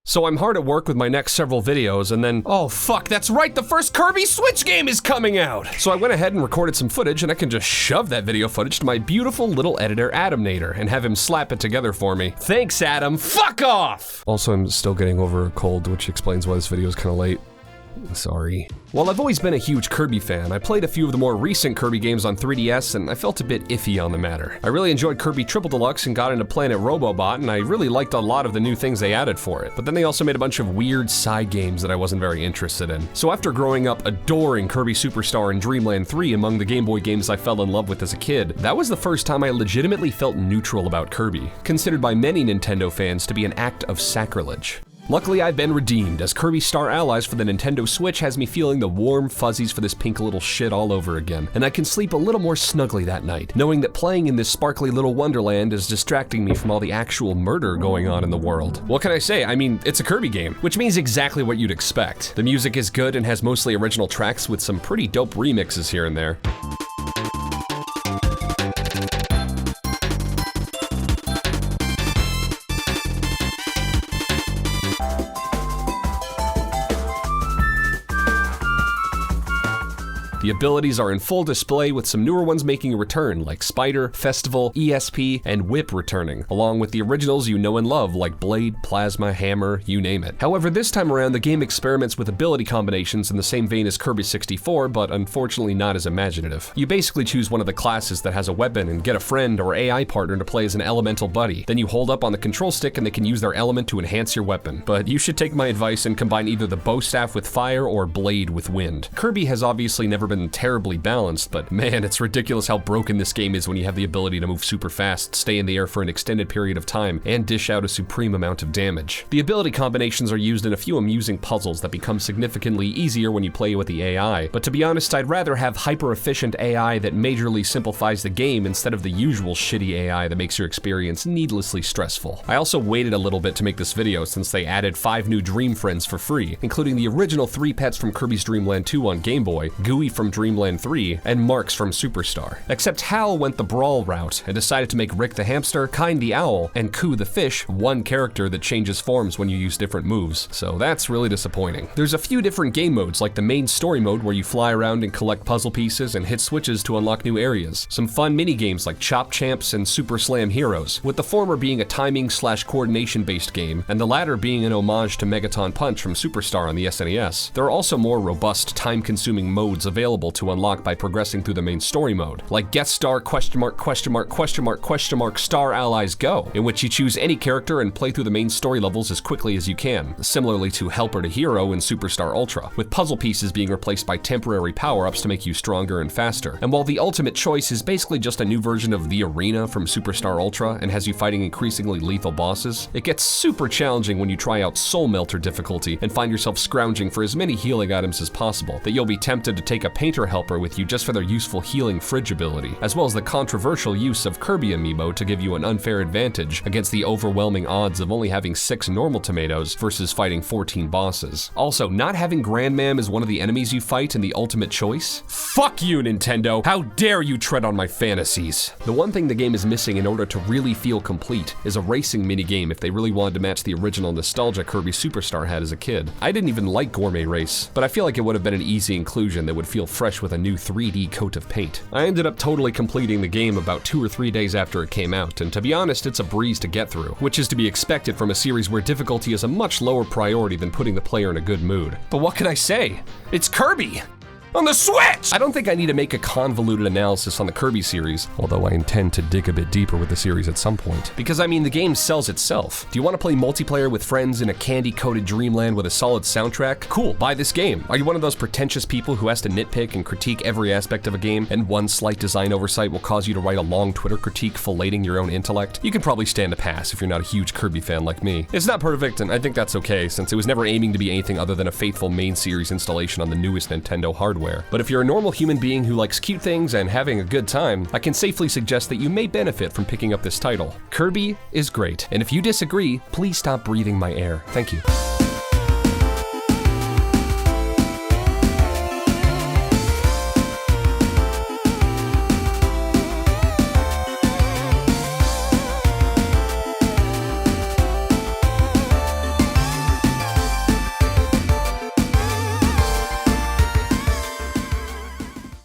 So I'm hard at work with my next several videos, and then, oh fuck, that's right, the first Kirby Switch game is coming out! So I went ahead and recorded some footage, and I can just shove that video footage to my beautiful little editor, Adamnator, and have him slap it together for me. Thanks, Adam, fuck off! Also, I'm still getting over a cold, which explains why this video is kinda late. Sorry. While I've always been a huge Kirby fan, I played a few of the more recent Kirby games on 3DS, and I felt a bit iffy on the matter. I really enjoyed Kirby Triple Deluxe and got into Planet Robobot, and I really liked a lot of the new things they added for it. But then they also made a bunch of weird side games that I wasn't very interested in. So after growing up adoring Kirby Superstar and Dreamland 3 among the Game Boy games I fell in love with as a kid, that was the first time I legitimately felt neutral about Kirby, considered by many Nintendo fans to be an act of sacrilege. Luckily, I've been redeemed, as Kirby Star Allies for the Nintendo Switch has me feeling the warm fuzzies for this pink little shit all over again, and I can sleep a little more snugly that night, knowing that playing in this sparkly little wonderland is distracting me from all the actual murder going on in the world. What can I say? I mean, it's a Kirby game, which means exactly what you'd expect. The music is good and has mostly original tracks with some pretty dope remixes here and there. The abilities are in full display with some newer ones making a return, like Spider, Festival, ESP, and Whip returning, along with the originals you know and love like Blade, Plasma, Hammer, you name it. However, this time around the game experiments with ability combinations in the same vein as Kirby 64, but unfortunately not as imaginative. You basically choose one of the classes that has a weapon and get a friend or AI partner to play as an elemental buddy. Then you hold up on the control stick and they can use their element to enhance your weapon. But you should take my advice and combine either the bow staff with fire or blade with wind. Kirby has obviously never been terribly balanced, but man, it's ridiculous how broken this game is when you have the ability to move super fast, stay in the air for an extended period of time, and dish out a supreme amount of damage. The ability combinations are used in a few amusing puzzles that become significantly easier when you play with the AI, but to be honest, I'd rather have hyper-efficient AI that majorly simplifies the game instead of the usual shitty AI that makes your experience needlessly stressful. I also waited a little bit to make this video since they added 5 new Dream Friends for free, including the original 3 pets from Kirby's Dream Land 2 on Game Boy, Gooey from Dreamland 3, and Marks from Superstar. Except Hal went the Brawl route and decided to make Rick the Hamster, Kind the Owl, and Koo the Fish one character that changes forms when you use different moves, so that's really disappointing. There's a few different game modes, like the main story mode where you fly around and collect puzzle pieces and hit switches to unlock new areas. Some fun mini-games like Chop Champs and Super Slam Heroes, with the former being a timing/coordination based game, and the latter being an homage to Megaton Punch from Superstar on the SNES. There are also more robust, time-consuming modes available to unlock by progressing through the main story mode, like Get Star Star Allies Go, in which you choose any character and play through the main story levels as quickly as you can, similarly to Helper to Hero in Superstar Ultra, with puzzle pieces being replaced by temporary power-ups to make you stronger and faster. And while the ultimate choice is basically just a new version of the Arena from Superstar Ultra and has you fighting increasingly lethal bosses, it gets super challenging when you try out Soul Melter difficulty and find yourself scrounging for as many healing items as possible, that you'll be tempted to take a Painter Helper with you just for their useful healing fridge ability, as well as the controversial use of Kirby Amiibo to give you an unfair advantage against the overwhelming odds of only having 6 normal tomatoes versus fighting 14 bosses. Also, not having Grandmam as one of the enemies you fight in the ultimate choice? Fuck you, Nintendo! How dare you tread on my fantasies! The one thing the game is missing in order to really feel complete is a racing minigame if they really wanted to match the original nostalgia Kirby Superstar had as a kid. I didn't even like Gourmet Race, but I feel like it would have been an easy inclusion that would feel fresh with a new 3D coat of paint. I ended up totally completing the game about 2 or 3 days after it came out, and to be honest, it's a breeze to get through, which is to be expected from a series where difficulty is a much lower priority than putting the player in a good mood. But what can I say? It's Kirby! On the Switch! I don't think I need to make a convoluted analysis on the Kirby series, although I intend to dig a bit deeper with the series at some point. Because I mean, the game sells itself. Do you want to play multiplayer with friends in a candy-coated dreamland with a solid soundtrack? Cool, buy this game. Are you one of those pretentious people who has to nitpick and critique every aspect of a game, and one slight design oversight will cause you to write a long Twitter critique filleting your own intellect? You can probably stand a pass if you're not a huge Kirby fan like me. It's not perfect, and I think that's okay, since it was never aiming to be anything other than a faithful main series installation on the newest Nintendo hardware. But if you're a normal human being who likes cute things and having a good time, I can safely suggest that you may benefit from picking up this title. Kirby is great, and if you disagree, please stop breathing my air. Thank you.